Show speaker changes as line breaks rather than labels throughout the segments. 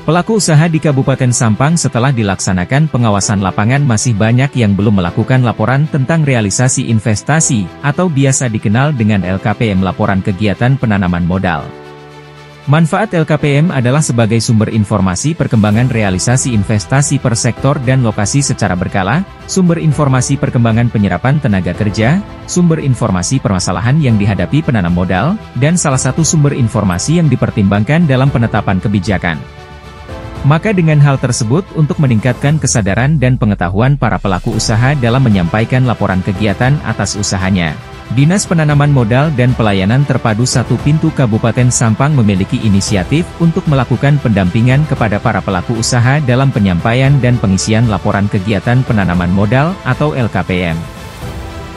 Pelaku usaha di Kabupaten Sampang setelah dilaksanakan pengawasan lapangan masih banyak yang belum melakukan laporan tentang realisasi investasi, atau biasa dikenal dengan LKPM laporan kegiatan penanaman modal. Manfaat LKPM adalah sebagai sumber informasi perkembangan realisasi investasi per sektor dan lokasi secara berkala, sumber informasi perkembangan penyerapan tenaga kerja, sumber informasi permasalahan yang dihadapi penanam modal, dan salah satu sumber informasi yang dipertimbangkan dalam penetapan kebijakan. Maka dengan hal tersebut untuk meningkatkan kesadaran dan pengetahuan para pelaku usaha dalam menyampaikan laporan kegiatan atas usahanya, Dinas Penanaman Modal dan Pelayanan Terpadu Satu Pintu Kabupaten Sampang memiliki inisiatif untuk melakukan pendampingan kepada para pelaku usaha dalam penyampaian dan pengisian laporan kegiatan penanaman modal atau LKPM.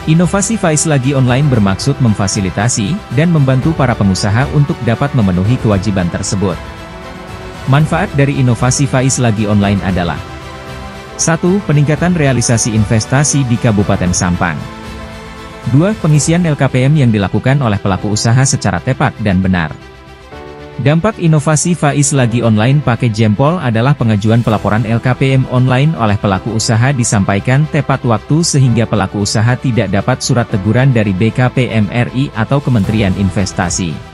Inovasi Faiz Lagi Online bermaksud memfasilitasi dan membantu para pengusaha untuk dapat memenuhi kewajiban tersebut. Manfaat dari inovasi Faiz Lagi Online adalah 1. Peningkatan realisasi investasi di Kabupaten Sampang. 2. Pengisian LKPM yang dilakukan oleh pelaku usaha secara tepat dan benar. Dampak inovasi Faiz Lagi Online pakai jempol adalah pengajuan pelaporan LKPM online oleh pelaku usaha disampaikan tepat waktu sehingga pelaku usaha tidak dapat surat teguran dari BKPM RI atau Kementerian Investasi.